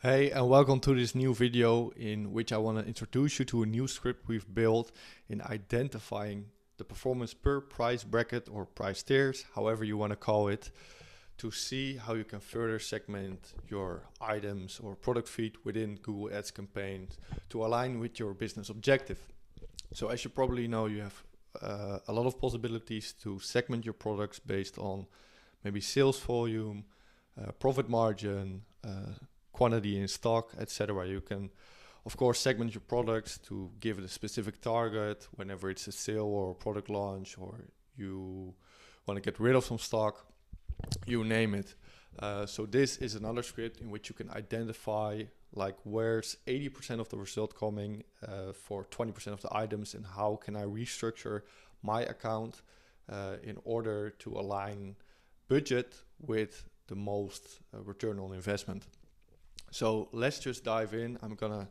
Hey, and welcome to this new video in which I want to introduce you to a new script we've built in identifying the performance per price bracket or price tiers, however you want to call it, to see how you can further segment your items or product feed within Google Ads campaigns to align with your business objective. So as you probably know, you have a lot of possibilities to segment your products based on maybe sales volume, profit margin, quantity in stock, etc. You can, of course, segment your products to give it a specific target whenever it's a sale or a product launch, or you want to get rid of some stock, you name it. So this is another script in which you can identify like where's 80% of the result coming for 20% of the items, and how can I restructure my account in order to align budget with the most return on investment. So let's just dive in. I'm gonna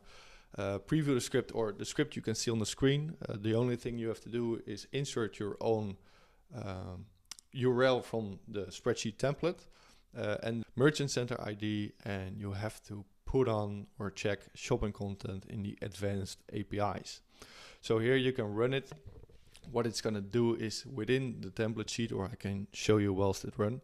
preview the script, or the script you can see on the screen. The only thing you have to do is insert your own URL from the spreadsheet template and merchant center ID, and you have to put on or check shopping content in the advanced APIs. So here you can run it. What it's gonna do is within the template sheet, or I can show you whilst it runs.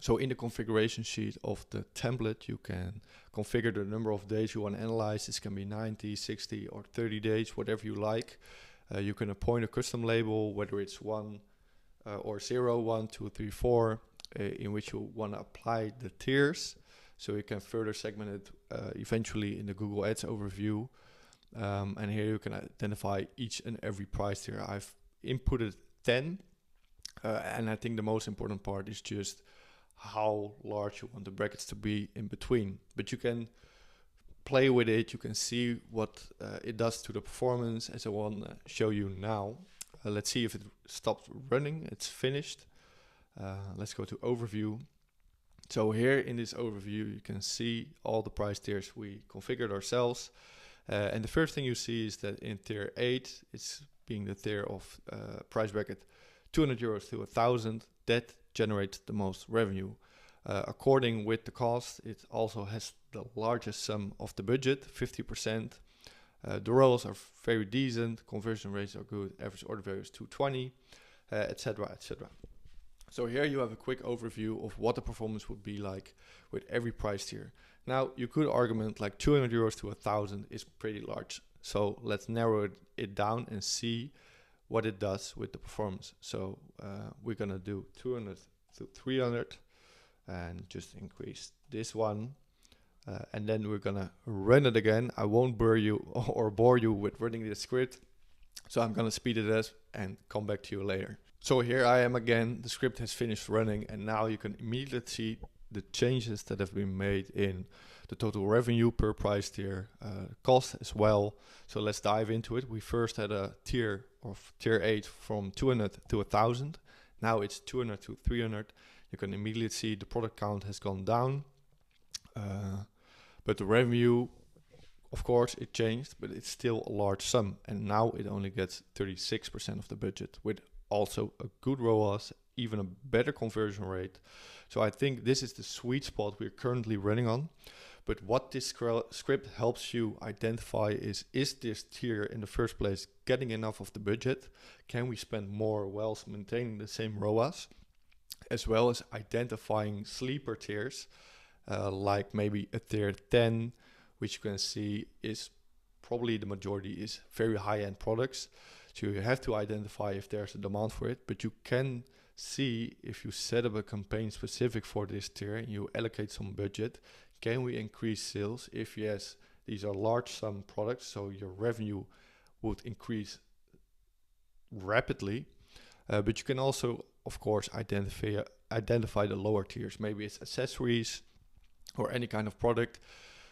So in the configuration sheet of the template, you can configure the number of days you want to analyze. This can be 90, 60 or 30 days, whatever you like. You can appoint a custom label, whether it's 1 or 0, 1, 2, 3, 4, in which you want to apply the tiers. So you can further segment it eventually in the Google Ads overview. And here you can identify each and every price tier. I've inputted 10. And I think the most important part is just how large you want the brackets to be in between. But you can play with it, you can see what it does to the performance, as I want to show you now. Let's see if it stopped running. It's finished. Let's go to overview. So here in this overview you can see all the price tiers we configured ourselves, and the first thing you see is that in tier 8, it's being the tier of price bracket 200 euros to 1,000, that generates the most revenue. According with the cost, it also has the largest sum of the budget, 50%. The ROAS are very decent, conversion rates are good, average order value is 220, etc., etc. So here you have a quick overview of what the performance would be like with every price tier. Now you could argument like 200 euros to 1,000 is pretty large. So let's narrow it down and see what it does with the performance. So we're gonna do 200 to 300 and just increase this one. And then we're gonna run it again. I won't bore you with running this script. So I'm gonna speed it up and come back to you later. So here I am again, the script has finished running, and now you can immediately see the changes that have been made in the total revenue per price tier, cost as well. So let's dive into it. We first had a tier of tier 8 from 200 to 1,000. Now it's 200 to 300. You can immediately see the product count has gone down. But the revenue, of course, it changed, but it's still a large sum. And now it only gets 36% of the budget, with also a good ROAS, even a better conversion rate. So I think this is the sweet spot we're currently running on. But what this script helps you identify is this tier in the first place getting enough of the budget? Can we spend more whilst maintaining the same ROAS? As well as identifying sleeper tiers, like maybe a tier 10, which you can see is probably the majority is very high-end products. So you have to identify if there's a demand for it, but you can see if you set up a campaign specific for this tier and you allocate some budget, can we increase sales? If yes, these are large sum products, so your revenue would increase rapidly. But you can also, of course, identify the lower tiers. Maybe it's accessories or any kind of product,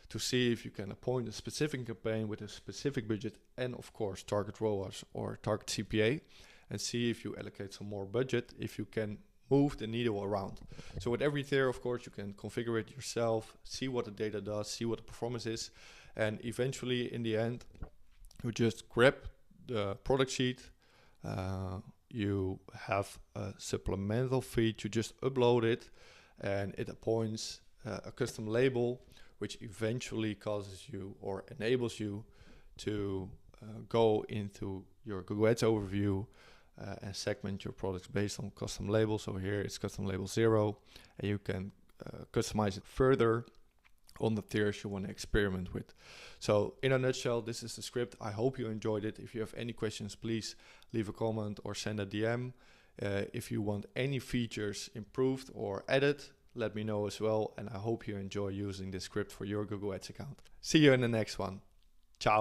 to see if you can appoint a specific campaign with a specific budget and, of course, target ROAS or target CPA, and see if you allocate some more budget, if you can move the needle around. So with every tier, of course, you can configure it yourself, see what the data does, see what the performance is, and eventually in the end, you just grab the product sheet, you have a supplemental feed, you just upload it, and it appoints a custom label which eventually causes you or enables you to go into your Google Ads overview and segment your products based on custom labels. So here it's custom label 0, and you can customize it further on the tiers you want to experiment with. So in a nutshell, this is the script. I hope you enjoyed it. If you have any questions, please leave a comment or send a DM. If you want any features improved or added, let me know as well. And I hope you enjoy using this script for your Google Ads account. See you in the next one. Ciao.